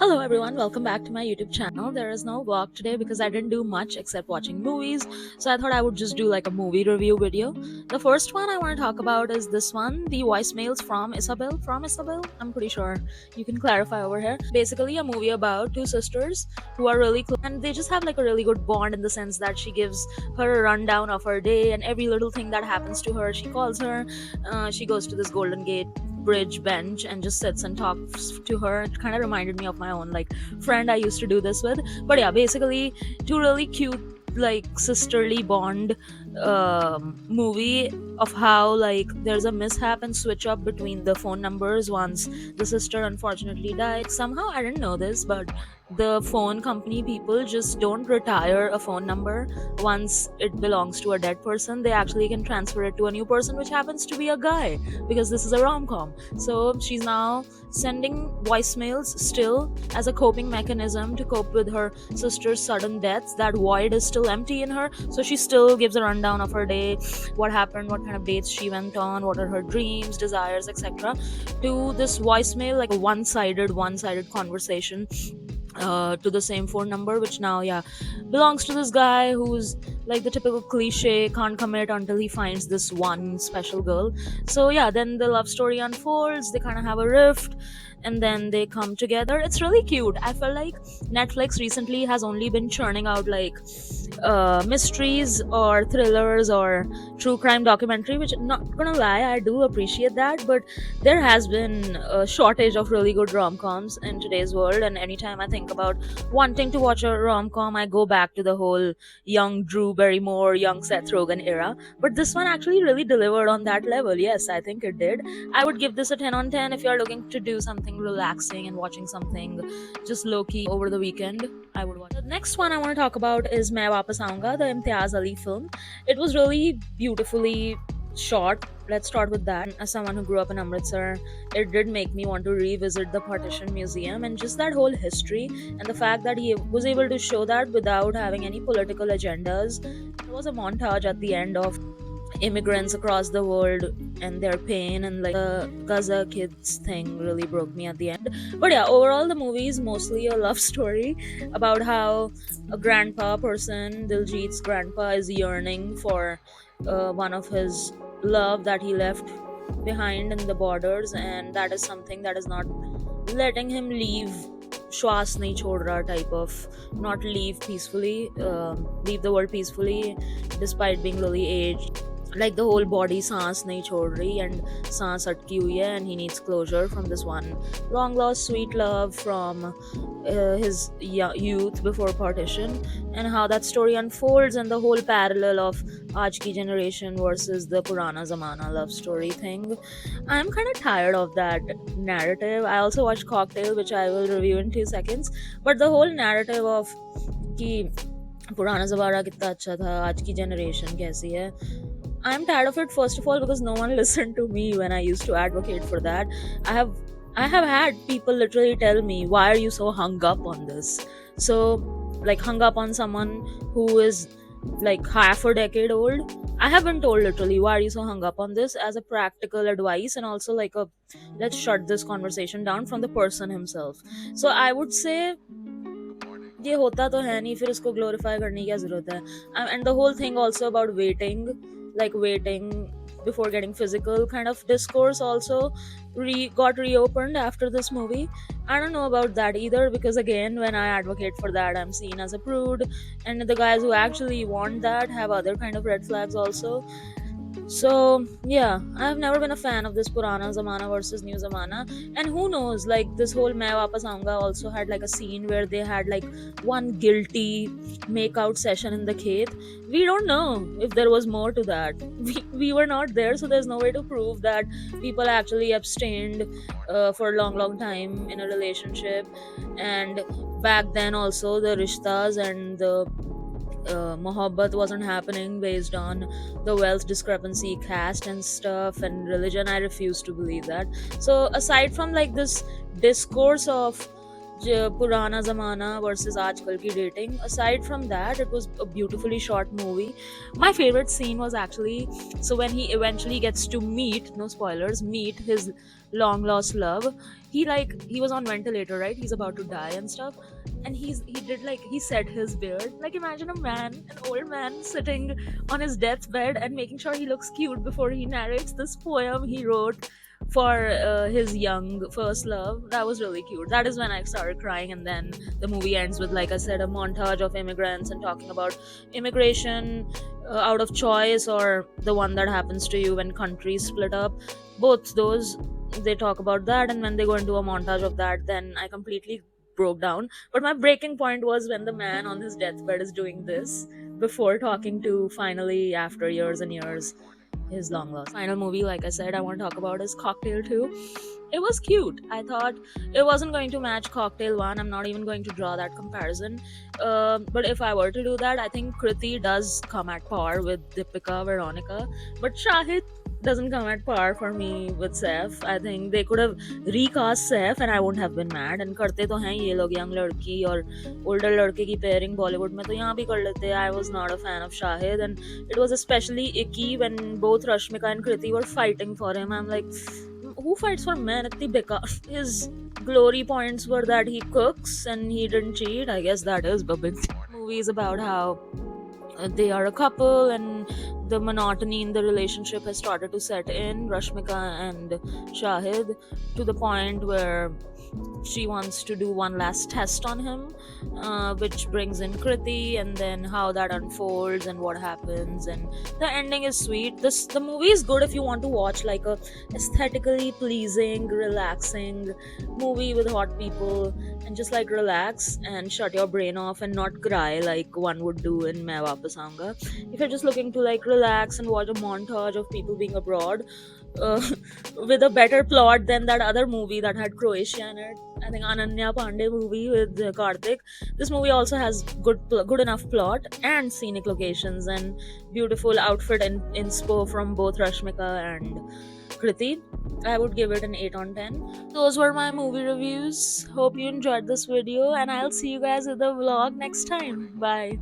Hello everyone, welcome back to my YouTube channel. There is no vlog today because I didn't do much except watching movies, so I thought I would just do like a movie review video. The first one I want to talk about is this one, the voicemails from Isabel. From Isabel? I'm pretty sure you can clarify over here. Basically, a movie about two sisters who are really close and they just have like a really good bond in the sense that she gives her a rundown of her day and every little thing that happens to her. She calls her, she goes to this Golden Gate bridge bench and just sits and talks to her. It kind of reminded me of my own like friend I used to do this with. But yeah, basically two really cute like sisterly bond movie of how like there's a mishap and switch up between the phone numbers once the sister unfortunately died. Somehow I didn't know this, but the phone company people just don't retire a phone number once it belongs to a dead person. They actually can transfer it to a new person, which happens to be a guy, because this is a rom-com. So she's now sending voicemails still as a coping mechanism to cope with her sister's sudden deaths. That void is still empty in her, so she still gives a rundown of her day, what happened, what kind of dates she went on, what are her dreams, desires, etc., to this voicemail, like a one-sided conversation to the same phone number, which now belongs to this guy who's like the typical cliche, can't commit until he finds this one special girl. So yeah, then the love story unfolds, they kind of have a rift, and then they come together. It's really cute. I felt like Netflix recently has only been churning out like mysteries or thrillers or true crime documentary, which, not gonna lie, I do appreciate that, but there has been a shortage of really good rom-coms in today's world. And anytime I think about wanting to watch a rom-com, I go back to the whole young Drew Barrymore, young Seth Rogen era. But this one actually really delivered on that level. Yes, I think it did. I would give this a 10 on 10 if you're looking to do something relaxing and watching something just low-key over the weekend. I would watch. The next one I want to talk about is Main Wapas Aunga, the Imtiaz Ali film. It was really beautifully shot. Let's start with that. As someone who grew up in Amritsar, it did make me want to revisit the Partition Museum and just that whole history, and the fact that he was able to show that without having any political agendas. There was a montage at the end of immigrants across the world and their pain, and like the Gaza kids thing really broke me at the end. But yeah, overall the movie is mostly a love story about how a grandpa person, Diljit's grandpa, is yearning for one of his love that he left behind in the borders, and that is something that is not letting him leave. Shwas nahi chhod raha type of, not leave peacefully, leave the world peacefully despite being really aged. Like the whole body सांस नहीं छोड़ रही and सांस अटकी हुई है, and he needs closure from this one long lost sweet love from his youth before partition, and how that story unfolds, and the whole parallel of aaj ki generation versus the purana zamana love story thing. I'm kind of tired of that narrative. I also watched Cocktail, which I will review in 2 seconds, but the whole narrative of कि पुराना ज़माना कितना अच्छा था, आज की generation कैसी है, I'm tired of it. First of all, because no one listened to me when I used to advocate for that. I have had people literally tell me, why are you so hung up on this? So like hung up on someone who is like half a decade old. I have been told literally, why are you so hung up on this, as a practical advice, and also like a let's shut this conversation down from the person himself. So I would say ये होता तो है नहीं, फिर इसको glorify करने की क्या जरूरत है. And the whole thing also about waiting, like waiting before getting physical kind of discourse also got reopened after this movie. I don't know about that either, because again, when I advocate for that, I'm seen as a prude, and the guys who actually want that have other kind of red flags also. So yeah, I've never been a fan of this Purana Zamana versus New Zamana. And who knows, like this whole Main Wapas Aunga also had like a scene where they had like one guilty make-out session in the khet. We don't know if there was more to that. We were not there, so there's no way to prove that people actually abstained for a long time in a relationship. And back then also the rishtas and the mohabbat wasn't happening based on the wealth discrepancy, caste and stuff, and religion. I refuse to believe that. So aside from like this discourse of Purana Zamana versus Aajkal Ki dating. Aside from that, it was a beautifully shot movie. My favorite scene was actually, so when he eventually gets to meet, no spoilers, meet his long lost love. He was on ventilator, right? He's about to die and stuff. And he set his beard. Like, imagine a man, an old man, sitting on his deathbed and making sure he looks cute before he narrates this poem he wrote for his young first love. That was really cute. That is when I started crying, and then the movie ends with, like I said, a montage of immigrants and talking about immigration out of choice, or the one that happens to you when countries split up. Both those, they talk about that, and when they go into a montage of that, then I completely broke down. But my breaking point was when the man on his deathbed is doing this before talking to, finally, after years and years, his long lost. Final movie, like I said, I want to talk about is Cocktail 2. It was cute. I thought it wasn't going to match Cocktail 1. I'm not even going to draw that comparison. But if I were to do that, I think Kriti does come at par with Deepika, Veronica. But Shahid doesn't come at par for me with Saif. I think they could have recast Saif and I wouldn't have been mad. And करते तो हैं ये लोग, young लड़की और older लड़के की pairing Bollywood में तो यहाँ भी कर लेते. I was not a fan of Shahid, and it was especially icky when both Rashmika and Kriti were fighting for him. I'm like, who fights for men? Itni bekar. His glory points were that he cooks and he didn't cheat. I guess that is the big movie is about how they are a couple and the monotony in the relationship has started to set in, Rashmika and Shahid, to the point where she wants to do one last test on him, which brings in Kriti, and then how that unfolds and what happens. And the ending is sweet. The movie is good if you want to watch like a aesthetically pleasing, relaxing movie with hot people, and just like relax and shut your brain off and not cry like one would do in Main Wapas Aunga. If you're just looking to like relax and watch a montage of people being abroad, uh, with a better plot than that other movie that had Croatia in it, I think Ananya Pandey movie with Karthik. This movie also has good enough plot and scenic locations and beautiful outfit and inspo from both Rashmika and Kriti. I would give it an 8 on 10. Those were my movie reviews. Hope you enjoyed this video, and I'll see you guys with the vlog next time. Bye.